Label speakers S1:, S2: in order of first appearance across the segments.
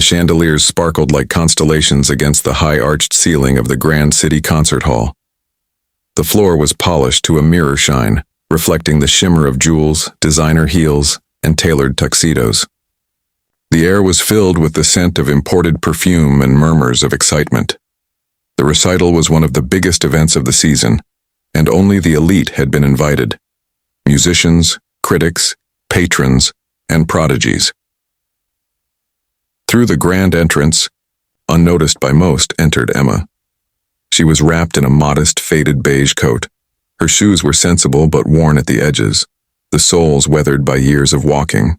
S1: chandeliers sparkled like constellations against the high-arched ceiling of the Grand City Concert Hall. The floor was polished to a mirror shine, reflecting the shimmer of jewels, designer heels, and tailored tuxedos. The air was filled with the scent of imported perfume and murmurs of excitement. The recital was one of the biggest events of the season, and only the elite had been invited. Musicians, critics, patrons, and prodigies. Through the grand entrance, unnoticed by most, entered Emma. She was wrapped in a modest, faded beige coat. Her shoes were sensible but worn at the edges, the soles weathered by years of walking.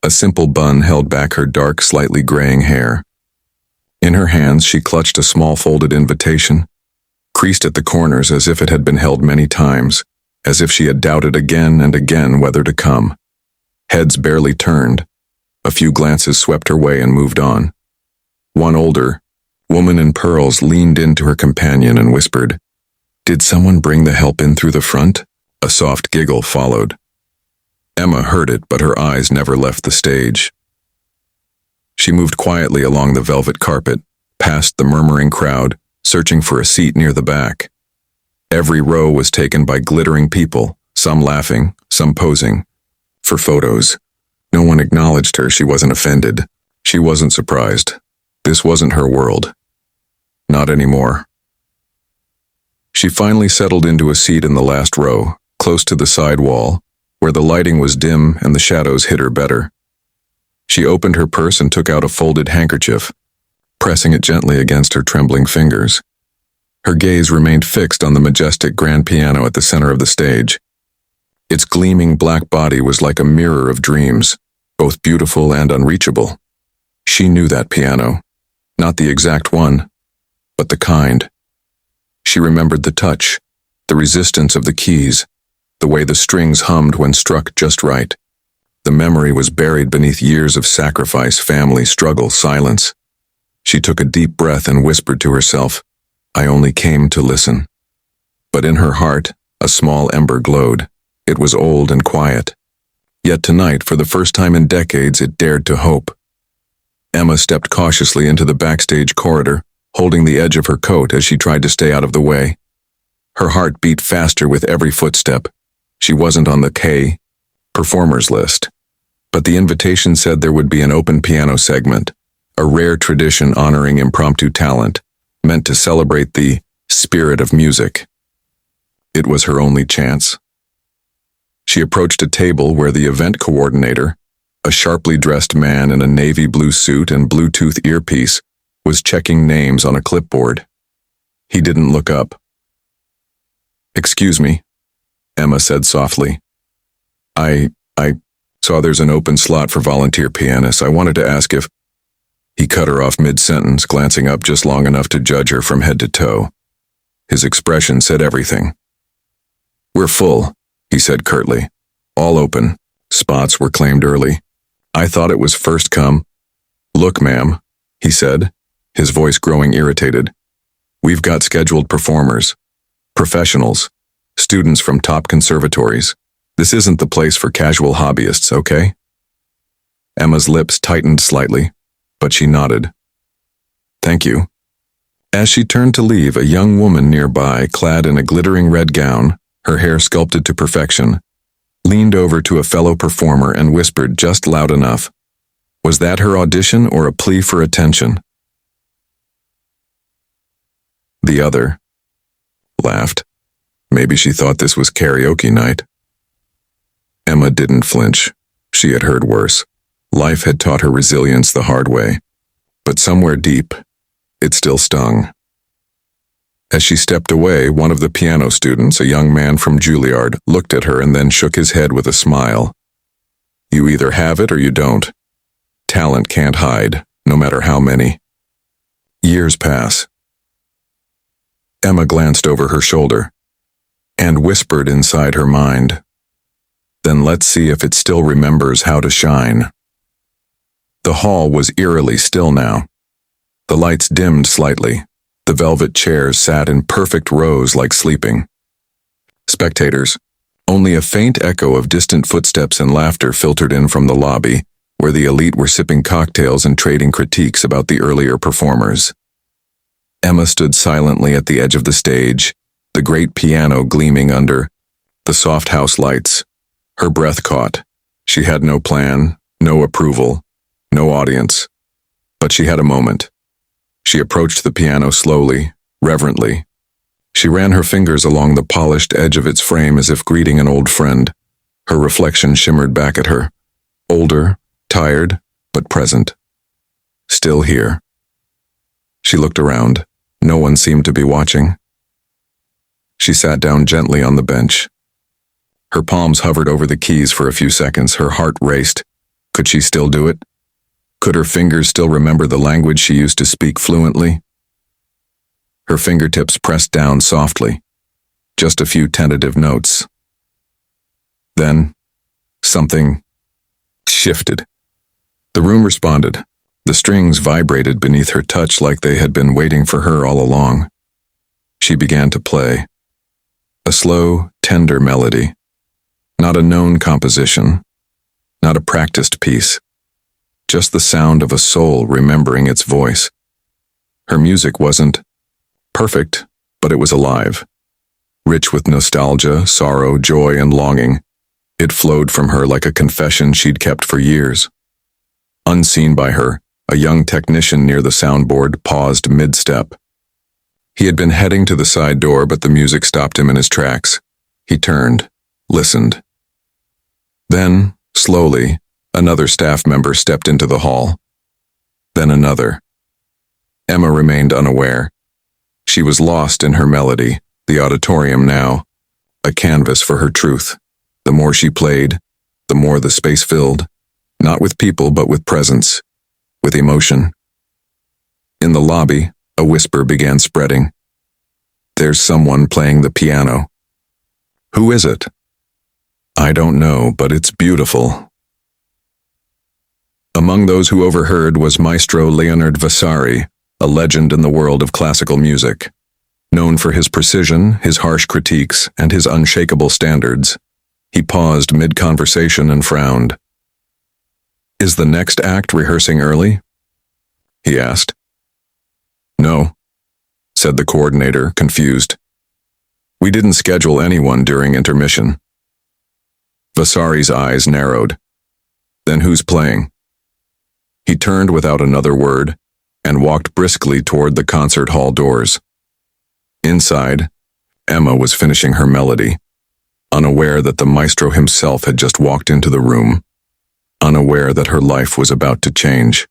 S1: A simple bun held back her dark, slightly graying hair. In her hands she clutched a small folded invitation, creased at the corners as if it had been held many times, as if she had doubted again and again whether to come. Heads barely turned. A few glances swept her way and moved on. One older, woman in pearls, leaned into her companion and whispered, "Did someone bring the help in through the front?" A soft giggle followed. Emma heard it, but her eyes never left the stage. She moved quietly along the velvet carpet, past the murmuring crowd, searching for a seat near the back. Every row was taken by glittering people, some laughing, some posing. For photos. No one acknowledged her. She wasn't offended. She wasn't surprised. This wasn't her world. Not anymore. She finally settled into a seat in the last row, close to the side wall, where the lighting was dim and the shadows hid her better. She opened her purse and took out a folded handkerchief, pressing it gently against her trembling fingers. Her gaze remained fixed on the majestic grand piano at the center of the stage. Its gleaming black body was like a mirror of dreams, both beautiful and unreachable. She knew that piano. Not the exact one, but the kind. She remembered the touch, the resistance of the keys, the way the strings hummed when struck just right. The memory was buried beneath years of sacrifice, family, struggle, silence. She took a deep breath and whispered to herself, "I only came to listen." But in her heart, a small ember glowed. It was old and quiet. Yet tonight, for the first time in decades, it dared to hope. Emma stepped cautiously into the backstage corridor, holding the edge of her coat as she tried to stay out of the way. Her heart beat faster with every footstep. She wasn't on the K performers list, but the invitation said there would be an open piano segment, a rare tradition honoring impromptu talent, meant to celebrate the spirit of music. It was her only chance. She approached a table where the event coordinator, a sharply dressed man in a navy blue suit and Bluetooth earpiece, was checking names on a clipboard. He didn't look up. "Excuse me," Emma said softly. I saw there's an open slot for volunteer pianists. I wanted to ask if—" He cut her off mid-sentence, glancing up just long enough to judge her from head to toe. His expression said everything. "We're full," he said curtly. "All open. Spots were claimed early. I thought it was first come." "Look, ma'am," he said, his voice growing irritated. "We've got scheduled performers. Professionals. Students from top conservatories. This isn't the place for casual hobbyists, okay?" Emma's lips tightened slightly, but she nodded. "Thank you." As she turned to leave, a young woman nearby, clad in a glittering red gown, her hair sculpted to perfection, leaned over to a fellow performer and whispered just loud enough. Was that her audition or a plea for attention? The other laughed. Maybe she thought this was karaoke night. Emma didn't flinch. She had heard worse. Life had taught her resilience the hard way. But somewhere deep, it still stung. As she stepped away, one of the piano students, a young man from Juilliard, looked at her and then shook his head with a smile. "You either have it or you don't. Talent can't hide, no matter how many." Years pass. Emma glanced over her shoulder and whispered inside her mind, "Then let's see if it still remembers how to shine." The hall was eerily still now. The lights dimmed slightly. The velvet chairs sat in perfect rows like sleeping. Spectators, only a faint echo of distant footsteps and laughter filtered in from the lobby, where the elite were sipping cocktails and trading critiques about the earlier performers. Emma stood silently at the edge of the stage, the great piano gleaming under the soft house lights. Her breath caught. She had no plan, no approval, no audience. But she had a moment. She approached the piano slowly, reverently. She ran her fingers along the polished edge of its frame as if greeting an old friend. Her reflection shimmered back at her. Older, tired, but present. Still here. She looked around. No one seemed to be watching. She sat down gently on the bench. Her palms hovered over the keys for a few seconds. Her heart raced. Could she still do it? Could her fingers still remember the language she used to speak fluently? Her fingertips pressed down softly. Just a few tentative notes. Then, something shifted. The room responded. The strings vibrated beneath her touch like they had been waiting for her all along. She began to play. A slow, tender melody. Not a known composition. Not a practiced piece. Just the sound of a soul remembering its voice. Her music wasn't perfect, but it was alive. Rich with nostalgia, sorrow, joy, and longing. It flowed from her like a confession she'd kept for years. Unseen by her, a young technician near the soundboard paused mid-step. He had been heading to the side door, but the music stopped him in his tracks. He turned, listened. Then, slowly, another staff member stepped into the hall. Then another. Emma remained unaware. She was lost in her melody, the auditorium now, a canvas for her truth. The more she played, the more the space filled, not with people but with presence, with emotion. In the lobby, a whisper began spreading. There's someone playing the piano. Who is it? I don't know, but it's beautiful. Among those who overheard was Maestro Leonard Vasari, a legend in the world of classical music. Known for his precision, his harsh critiques, and his unshakable standards, he paused mid-conversation and frowned. Is the next act rehearsing early? He asked. No, said the coordinator, confused. We didn't schedule anyone during intermission. Vasari's eyes narrowed. Then who's playing? He turned without another word and walked briskly toward the concert hall doors. Inside, Emma was finishing her melody, unaware that the maestro himself had just walked into the room, unaware that her life was about to change.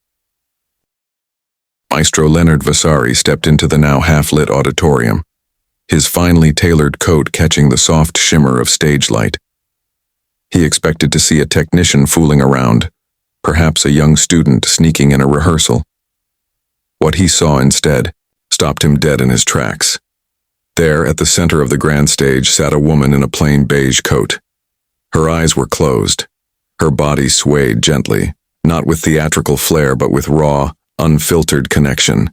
S1: Maestro Leonard Vasari stepped into the now half-lit auditorium, his finely tailored coat catching the soft shimmer of stage light. He expected to see a technician fooling around, perhaps a young student sneaking in a rehearsal. What he saw instead stopped him dead in his tracks. There, at the center of the grand stage, sat a woman in a plain beige coat. Her eyes were closed. Her body swayed gently, not with theatrical flair but with raw, unfiltered connection.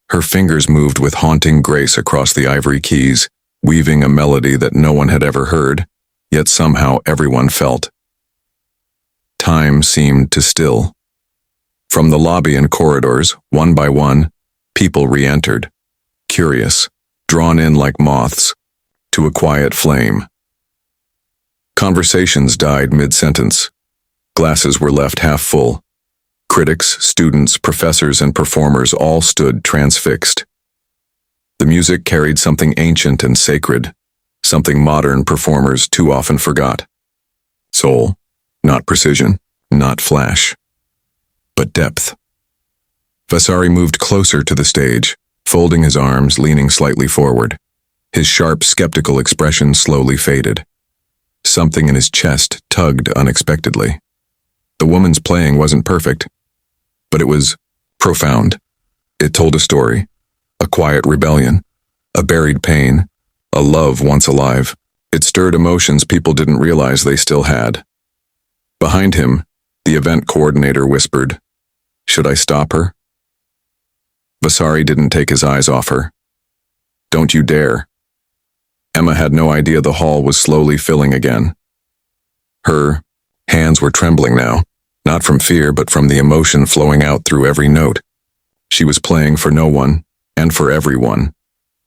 S1: Her fingers moved with haunting grace across the ivory keys, weaving a melody that no one had ever heard, yet somehow everyone felt. Time seemed to still. From the lobby and corridors, one by one, people re-entered, curious, drawn in like moths, to a quiet flame. Conversations died mid-sentence. Glasses were left half full. Critics, students, professors, and performers all stood transfixed. The music carried something ancient and sacred, something modern performers too often forgot. Soul, not precision, not flash, but depth. Vasari moved closer to the stage, folding his arms, leaning slightly forward. His sharp, skeptical expression slowly faded. Something in his chest tugged unexpectedly. The woman's playing wasn't perfect, but it was profound. It told a story, a quiet rebellion, a buried pain, a love once alive. It stirred emotions people didn't realize they still had. Behind him, the event coordinator whispered, "Should I stop her?" Vasari didn't take his eyes off her. "Don't you dare." Emma had no idea the hall was slowly filling again. Her hands were trembling now, Not from fear, but from the emotion flowing out through every note. She was playing for no one, and for everyone.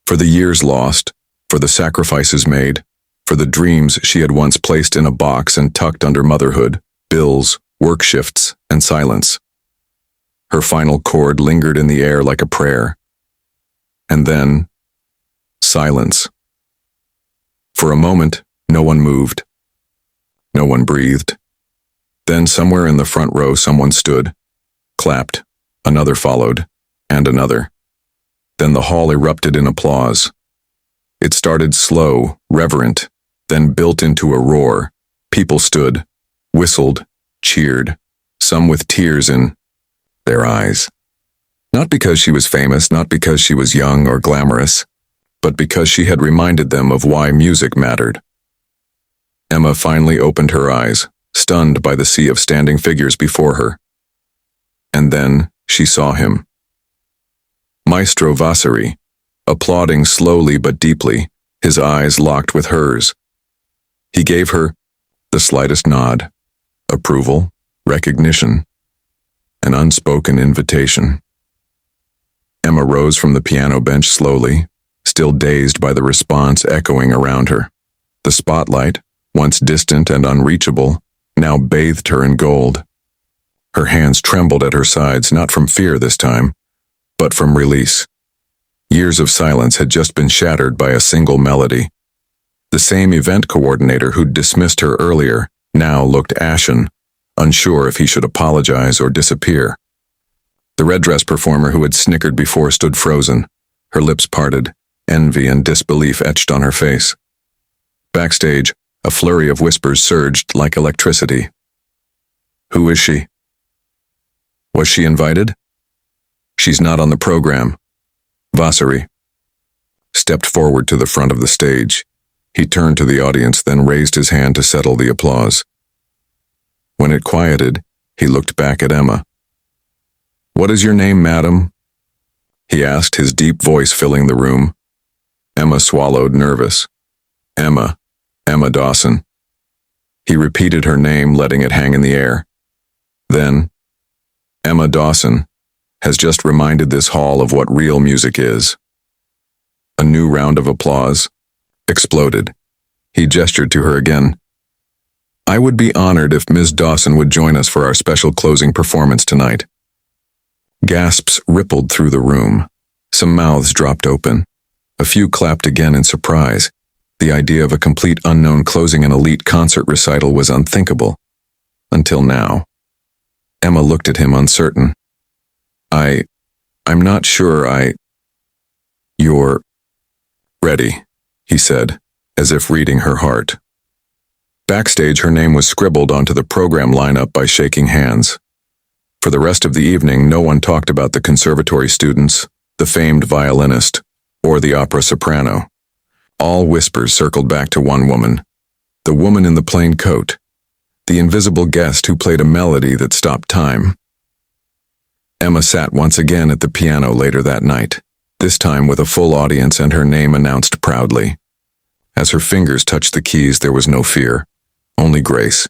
S1: For the years lost, for the sacrifices made, for the dreams she had once placed in a box and tucked under motherhood, bills, work shifts, and silence. Her final chord lingered in the air like a prayer. And then, silence. For a moment, no one moved. No one breathed. Then somewhere in the front row someone stood, clapped, another followed, and another. Then the hall erupted in applause. It started slow, reverent, then built into a roar. People stood, whistled, cheered, some with tears in their eyes. Not because she was famous, not because she was young or glamorous, but because she had reminded them of why music mattered. Emma finally opened her eyes, stunned by the sea of standing figures before her. And then she saw him. Maestro Vasari, applauding slowly but deeply, his eyes locked with hers. He gave her the slightest nod, approval, recognition, an unspoken invitation. Emma rose from the piano bench slowly, still dazed by the response echoing around her. The spotlight, once distant and unreachable, now bathed her in gold. Her hands trembled at her sides, not from fear this time, but from release. Years of silence had just been shattered by a single melody. The same event coordinator who'd dismissed her earlier now looked ashen, unsure if he should apologize or disappear. The red dress performer who had snickered before stood frozen, her lips parted, envy and disbelief etched on her face. Backstage, a flurry of whispers surged like electricity. Who is she? Was she invited? She's not on the program. Vasari stepped forward to the front of the stage. He turned to the audience, then raised his hand to settle the applause. When it quieted, he looked back at Emma. What is your name, madam? He asked, his deep voice filling the room. Emma swallowed, nervous. Emma Dawson. He repeated her name, letting it hang in the air. Then, Emma Dawson has just reminded this hall of what real music is. A new round of applause exploded. He gestured to her again. I would be honored if Ms. Dawson would join us for our special closing performance tonight. Gasps rippled through the room. Some mouths dropped open. A few clapped again in surprise. The idea of a complete unknown closing an elite concert recital was unthinkable. Until now. Emma looked at him uncertain. I'm not sure You're ready, he said, as if reading her heart. Backstage, her name was scribbled onto the program lineup by shaking hands. For the rest of the evening, no one talked about the conservatory students, the famed violinist, or the opera soprano. All whispers circled back to one woman, the woman in the plain coat, the invisible guest who played a melody that stopped time. Emma sat once again at the piano later that night, this time with a full audience and her name announced proudly. As her fingers touched the keys, there was no fear, only grace.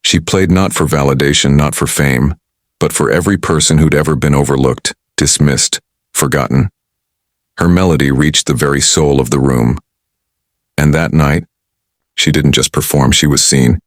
S1: She played not for validation, not for fame, but for every person who'd ever been overlooked, dismissed, forgotten. Her melody reached the very soul of the room. And that night, she didn't just perform, she was seen.